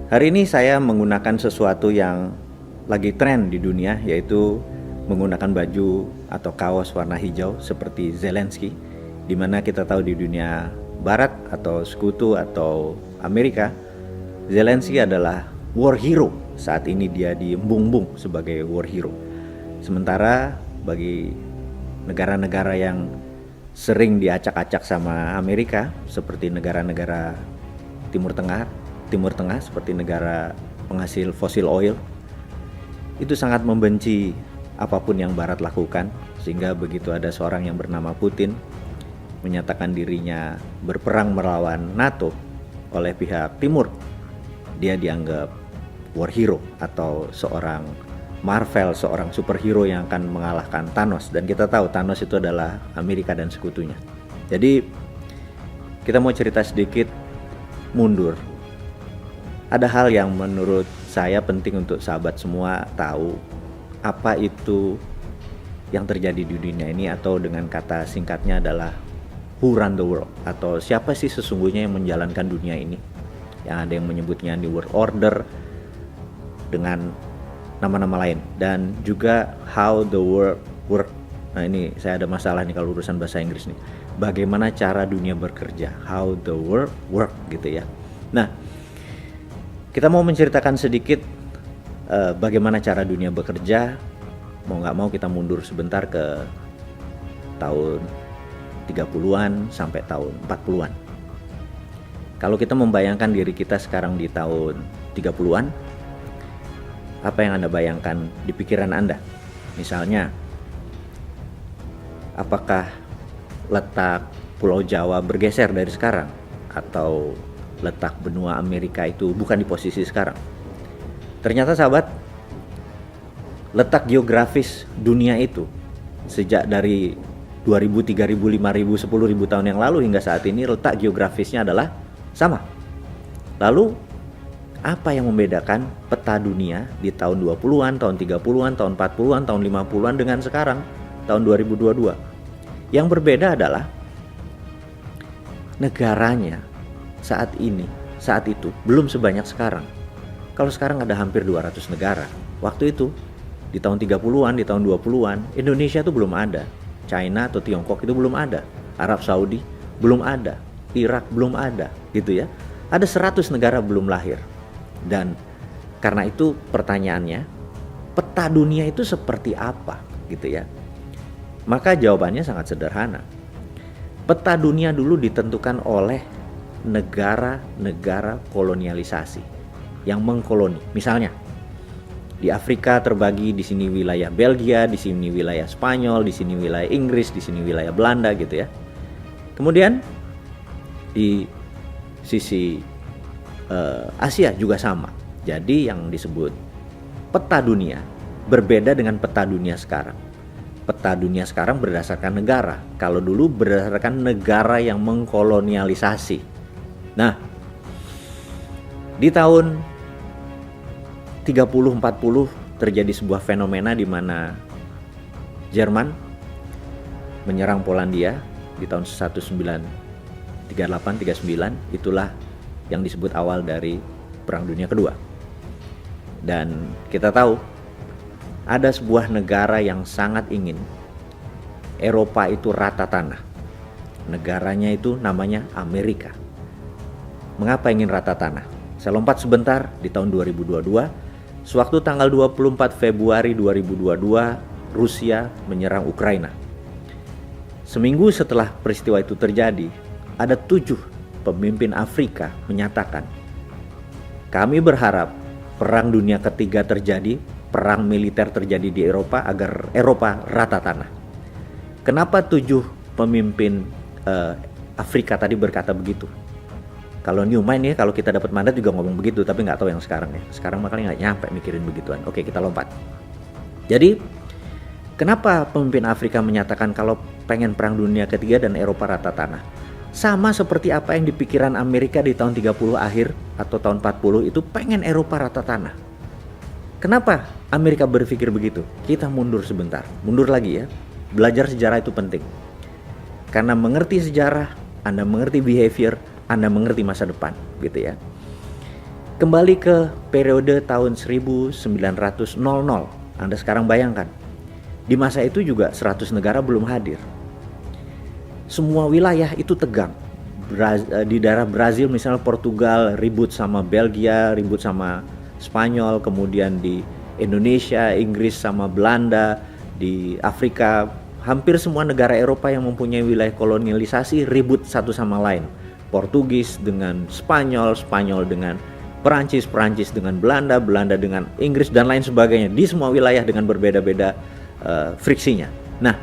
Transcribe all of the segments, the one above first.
Hari ini saya menggunakan sesuatu yang lagi tren di dunia, yaitu menggunakan baju atau kaos warna hijau seperti Zelensky, di mana kita tahu di dunia barat atau sekutu atau Amerika, Zelensky adalah war hero. Saat ini dia diembung-embung sebagai war hero. Sementara bagi negara-negara yang sering diacak-acak sama Amerika, seperti negara-negara Timur Tengah seperti negara penghasil fosil oil, itu sangat membenci apapun yang Barat lakukan, sehingga begitu ada seorang yang bernama Putin menyatakan dirinya berperang melawan NATO oleh pihak Timur, dia dianggap war hero atau seorang Marvel, seorang superhero yang akan mengalahkan Thanos. Dan kita tahu Thanos itu adalah Amerika dan sekutunya. Jadi kita mau cerita sedikit mundur. Ada hal yang menurut saya penting untuk sahabat semua tahu, apa itu yang terjadi di dunia ini, atau dengan kata singkatnya adalah who run the world, atau siapa sih sesungguhnya yang menjalankan dunia ini. Yang ada yang menyebutnya New World Order dengan nama-nama lain, dan juga how the world work. Nah, ini saya ada masalah nih kalau urusan bahasa Inggris nih. Bagaimana cara dunia bekerja, how the world work gitu ya. Nah, kita mau menceritakan sedikit bagaimana cara dunia bekerja. Mau nggak mau kita mundur sebentar ke tahun 30-an sampai tahun 40-an. Kalau kita membayangkan diri kita sekarang di tahun 30-an, apa yang Anda bayangkan di pikiran Anda? Misalnya, apakah letak Pulau Jawa bergeser dari sekarang? Atau letak benua Amerika itu bukan di posisi sekarang? Ternyata sahabat, letak geografis dunia itu sejak dari 2000, 3000, 5000, 10.000 tahun yang lalu hingga saat ini, letak geografisnya adalah sama. Lalu apa yang membedakan peta dunia di tahun 20-an, tahun 30-an, tahun 40-an, tahun 50-an dengan sekarang, tahun 2022? Yang berbeda adalah negaranya saat itu belum sebanyak sekarang. Kalau sekarang ada hampir 200 negara. Waktu itu di tahun 30-an, di tahun 20-an, Indonesia itu belum ada. China atau Tiongkok itu belum ada. Arab Saudi belum ada. Irak belum ada, gitu ya. Ada 100 negara belum lahir. Dan karena itu pertanyaannya, peta dunia itu seperti apa, gitu ya. Maka jawabannya sangat sederhana. Peta dunia dulu ditentukan oleh negara-negara kolonialisasi yang mengkoloni. Misalnya di Afrika terbagi, di sini wilayah Belgia, di sini wilayah Spanyol, di sini wilayah Inggris, di sini wilayah Belanda, gitu ya. Kemudian di sisi Asia juga sama. Jadi yang disebut peta dunia berbeda dengan peta dunia sekarang. Peta dunia sekarang berdasarkan negara. Kalau dulu berdasarkan negara yang mengkolonialisasi. Nah, di tahun 30-40 terjadi sebuah fenomena di mana Jerman menyerang Polandia di tahun 1938-39. Itulah yang disebut awal dari Perang Dunia Kedua. Dan kita tahu ada sebuah negara yang sangat ingin Eropa itu rata tanah. Negaranya itu namanya Amerika. Mengapa ingin rata tanah? Saya lompat sebentar di tahun 2022. Sewaktu tanggal 24 Februari 2022, Rusia menyerang Ukraina. Seminggu setelah peristiwa itu terjadi, ada 7 pemimpin Afrika menyatakan, kami berharap perang dunia ketiga terjadi, perang militer terjadi di Eropa agar Eropa rata tanah. Kenapa 7 pemimpin Afrika tadi berkata begitu? Kalau Newman ya, kalau kita dapat mandat juga ngomong begitu, tapi nggak tahu yang sekarang ya. Sekarang makanya nggak nyampe mikirin begituan. Oke, kita lompat. Jadi, kenapa pemimpin Afrika menyatakan kalau pengen perang dunia ketiga dan Eropa rata tanah? Sama seperti apa yang dipikiran Amerika di tahun 30 akhir atau tahun 40 itu, pengen Eropa rata tanah. Kenapa Amerika berpikir begitu? Kita mundur sebentar, mundur lagi ya. Belajar sejarah itu penting. Karena mengerti sejarah, Anda mengerti behavior, Anda mengerti masa depan, gitu ya. Kembali ke periode tahun 1900. Anda sekarang bayangkan, di masa itu juga 100 negara belum hadir. Semua wilayah itu tegang. Di daerah Brazil misalnya, Portugal ribut sama Belgia, ribut sama Spanyol, kemudian di Indonesia, Inggris sama Belanda, di Afrika, hampir semua negara Eropa yang mempunyai wilayah kolonialisasi ribut satu sama lain. Portugis dengan Spanyol, Spanyol dengan Perancis, Perancis dengan Belanda, Belanda dengan Inggris, dan lain sebagainya, di semua wilayah dengan berbeda-beda friksinya. Nah,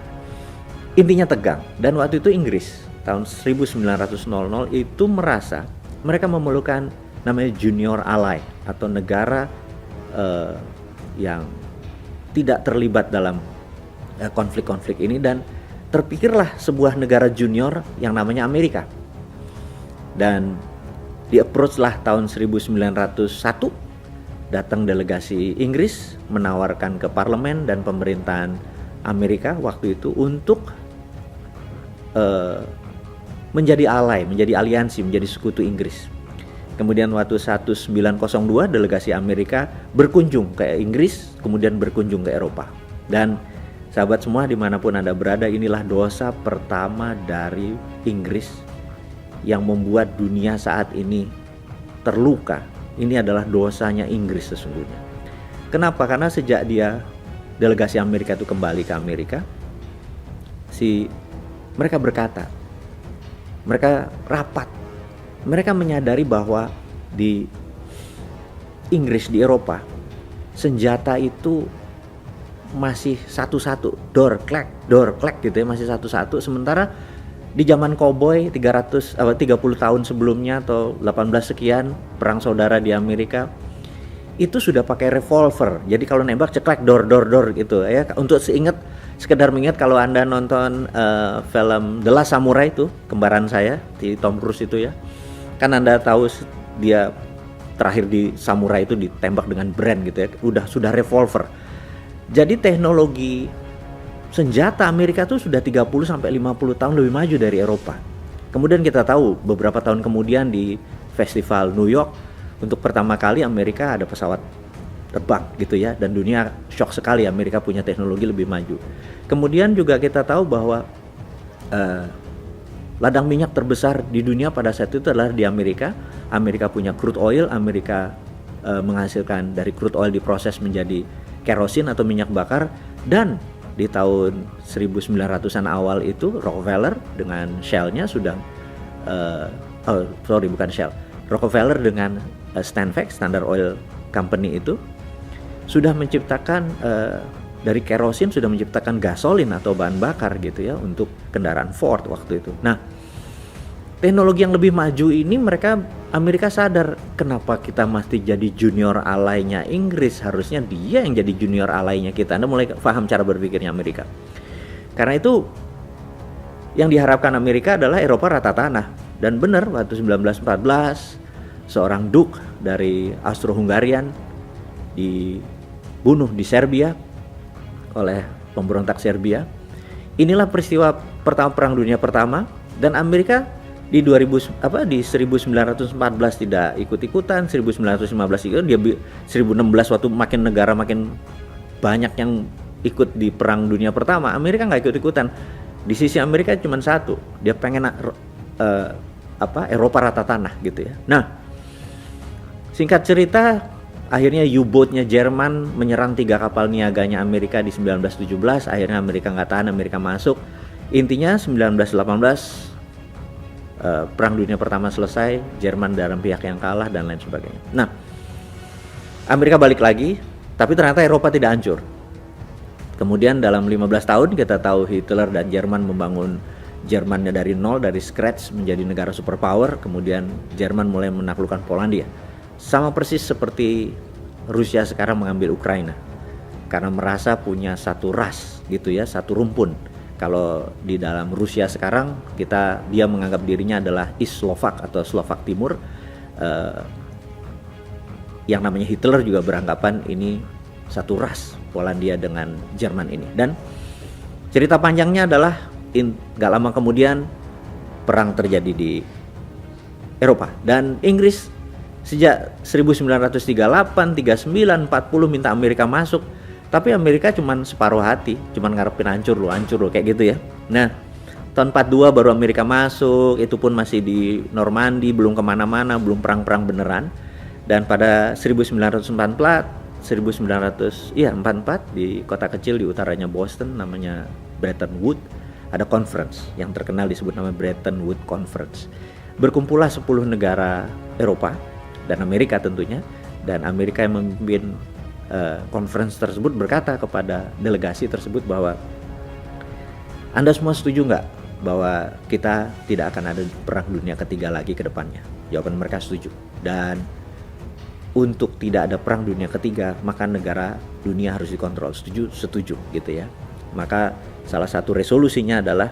intinya tegang. Dan waktu itu Inggris tahun 1900 itu merasa mereka memerlukan namanya junior ally, atau negara yang tidak terlibat dalam konflik-konflik ini, dan terpikirlah sebuah negara junior yang namanya Amerika. Dan di-approach lah tahun 1901, datang delegasi Inggris menawarkan ke parlemen dan pemerintahan Amerika waktu itu untuk menjadi ally, menjadi aliansi, menjadi sekutu Inggris. Kemudian waktu 1902 delegasi Amerika berkunjung ke Inggris, kemudian berkunjung ke Eropa. Dan sahabat semua dimanapun Anda berada, inilah dosa pertama dari Inggris yang membuat dunia saat ini terluka. Ini adalah dosanya Inggris sesungguhnya. Kenapa? Karena sejak delegasi Amerika itu kembali ke Amerika, mereka berkata, mereka rapat, mereka menyadari bahwa di Inggris, di Eropa, senjata itu masih satu-satu, door clack gitu ya, masih satu-satu. Sementara di zaman koboi 30 tahun sebelumnya atau 18 sekian, perang saudara di Amerika, itu sudah pakai revolver. Jadi kalau nembak ceklek door gitu ya. Untuk sekedar mengingat, kalau Anda nonton film The Last Samurai itu, kembaran saya di Tom Cruise itu ya, kan Anda tahu dia terakhir di Samurai itu ditembak dengan brand gitu ya, sudah revolver. Jadi teknologi senjata Amerika itu sudah 30-50 tahun lebih maju dari Eropa. Kemudian kita tahu beberapa tahun kemudian di Festival New York, untuk pertama kali Amerika ada pesawat terbang gitu ya, dan dunia shock sekali, Amerika punya teknologi lebih maju. Kemudian juga kita tahu bahwa ladang minyak terbesar di dunia pada saat itu adalah di Amerika. Amerika punya crude oil, Amerika menghasilkan dari crude oil diproses menjadi kerosin atau minyak bakar. Dan di tahun 1900-an awal itu Rockefeller dengan Shell-nya sudah Rockefeller dengan Stanford, Standard Oil Company itu sudah menciptakan dari kerosin, sudah menciptakan gasolin atau bahan bakar gitu ya untuk kendaraan Ford waktu itu. Nah, teknologi yang lebih maju ini Amerika sadar, kenapa kita mesti jadi junior alainya Inggris, harusnya dia yang jadi junior alainya kita. Anda mulai paham cara berpikirnya Amerika. Karena itu yang diharapkan Amerika adalah Eropa rata tanah. Dan benar, waktu 1914 seorang Duke dari Austro-Hungarian dibunuh di Serbia oleh pemberontak Serbia. Inilah peristiwa pertama Perang Dunia Pertama, dan Amerika di 1914 tidak ikut-ikutan, 1915 ikut, dia 1916 waktu negara makin banyak yang ikut di Perang Dunia Pertama, Amerika nggak ikut-ikutan. Di sisi Amerika cuma satu, dia pengen Eropa rata tanah gitu ya. Nah, singkat cerita, akhirnya U-boatnya Jerman menyerang 3 kapal niaganya Amerika di 1917. Akhirnya Amerika nggak tahan, Amerika masuk. Intinya 1918 Perang Dunia Pertama selesai, Jerman dalam pihak yang kalah dan lain sebagainya. Nah, Amerika balik lagi, tapi ternyata Eropa tidak hancur. Kemudian dalam 15 tahun kita tahu Hitler dan Jerman membangun Jermannya dari nol, dari scratch menjadi negara superpower. Kemudian Jerman mulai menaklukkan Polandia. Sama persis seperti Rusia sekarang mengambil Ukraina, karena merasa punya satu ras gitu ya, satu rumpun. Kalau di dalam Rusia sekarang dia menganggap dirinya adalah East Slovak atau Slovak Timur. Yang namanya Hitler juga beranggapan ini satu ras, Polandia dengan Jerman ini. Dan cerita panjangnya adalah gak lama kemudian perang terjadi di Eropa, dan Inggris Sejak 1938, 39, 40 minta Amerika masuk, tapi Amerika cuman separuh hati, cuman ngarepin hancur lo kayak gitu ya. Nah, tahun 42 baru Amerika masuk, itu pun masih di Normandy, belum kemana-mana, belum perang-perang beneran. Dan pada 1944 di kota kecil di utaranya Boston namanya Bretton Woods, ada conference yang terkenal disebut nama Bretton Woods Conference. Berkumpullah 10 negara Eropa dan Amerika tentunya, dan Amerika yang memimpin conference tersebut berkata kepada delegasi tersebut bahwa Anda semua setuju nggak bahwa kita tidak akan ada perang dunia ketiga lagi ke depannya? Jawaban mereka setuju. Dan untuk tidak ada perang dunia ketiga, maka negara dunia harus dikontrol. Setuju gitu ya. Maka salah satu resolusinya adalah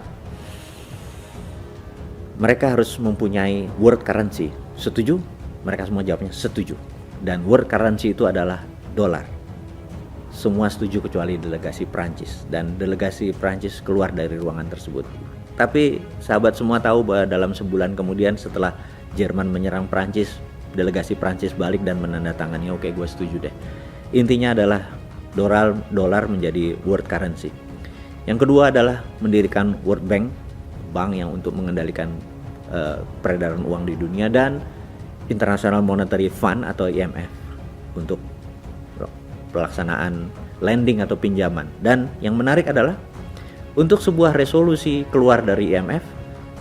mereka harus mempunyai world currency. Setuju? Mereka semua jawabnya setuju. Dan world currency itu adalah dolar. Semua setuju kecuali delegasi Prancis, dan delegasi Prancis keluar dari ruangan tersebut. Tapi sahabat semua tahu bahwa dalam sebulan kemudian setelah Jerman menyerang Prancis, delegasi Prancis balik dan menandatangani, oke, gue setuju deh. Intinya adalah dolar menjadi world currency. Yang kedua adalah mendirikan World Bank, bank yang untuk mengendalikan peredaran uang di dunia, dan International Monetary Fund atau IMF untuk pelaksanaan lending atau pinjaman. Dan yang menarik adalah untuk sebuah resolusi keluar dari IMF,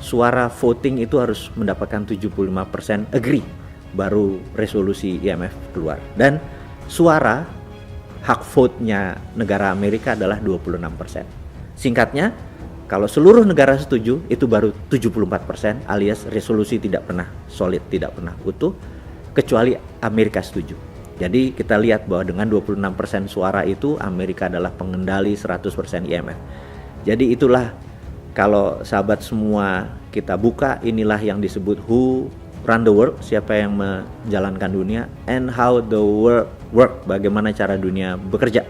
suara voting itu harus mendapatkan 75% agree baru resolusi IMF keluar. Dan suara hak vote-nya negara Amerika adalah 26%. Singkatnya, kalau seluruh negara setuju itu baru 74%, alias resolusi tidak pernah solid, tidak pernah utuh, kecuali Amerika setuju. Jadi kita lihat bahwa dengan 26% suara itu Amerika adalah pengendali 100% IMF. Jadi itulah, kalau sahabat semua kita buka, inilah yang disebut who run the world, siapa yang menjalankan dunia, and how the world work, bagaimana cara dunia bekerja.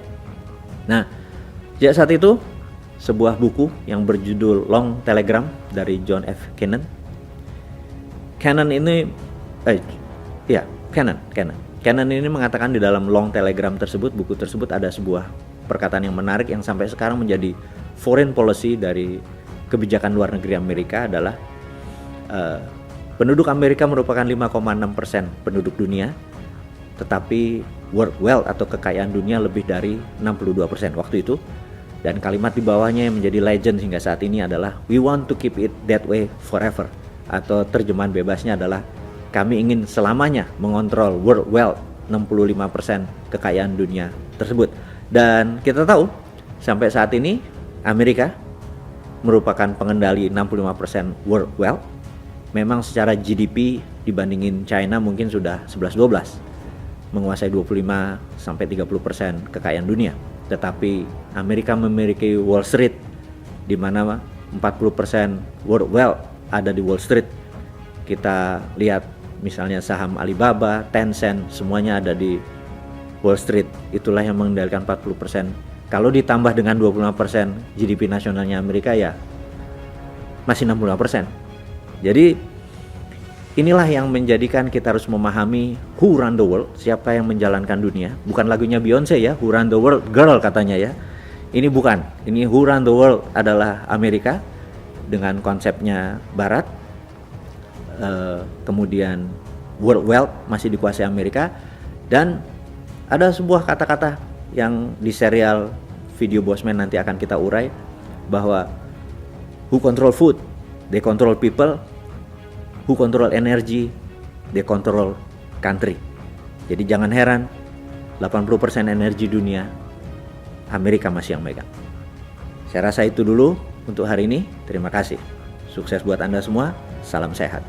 Nah, sejak saat itu sebuah buku yang berjudul Long Telegram dari John F. Cannon. Cannon ini mengatakan di dalam Long Telegram tersebut, buku tersebut ada sebuah perkataan yang menarik yang sampai sekarang menjadi foreign policy dari kebijakan luar negeri Amerika adalah penduduk Amerika merupakan 5,6% penduduk dunia, tetapi world wealth atau kekayaan dunia lebih dari 62% waktu itu. Dan kalimat di bawahnya yang menjadi legend hingga saat ini adalah we want to keep it that way forever, atau terjemahan bebasnya adalah kami ingin selamanya mengontrol world wealth, 65% kekayaan dunia tersebut. Dan kita tahu sampai saat ini Amerika merupakan pengendali 65% world wealth. Memang secara GDP dibandingin China mungkin sudah 11-12, menguasai 25-30% kekayaan dunia. Tetapi Amerika memiliki Wall Street, di mana 40% world wealth ada di Wall Street. Kita lihat misalnya saham Alibaba, Tencent, semuanya ada di Wall Street. Itulah yang mengendalikan 40%. Kalau ditambah dengan 25% GDP nasionalnya Amerika, ya masih 65%. Jadi inilah yang menjadikan kita harus memahami who run the world, siapa yang menjalankan dunia. Bukan lagunya Beyonce ya, who run the world girl katanya ya. Ini bukan, ini who run the world adalah Amerika dengan konsepnya Barat. Kemudian world wealth masih dikuasai Amerika. Dan ada sebuah kata-kata yang di serial video Bosman nanti akan kita urai, bahwa who control food, they control people. Who control energy, they control country. Jadi jangan heran 80% energi dunia Amerika masih yang megang. Saya rasa itu dulu untuk hari ini. Terima kasih. Sukses buat Anda semua. Salam sehat.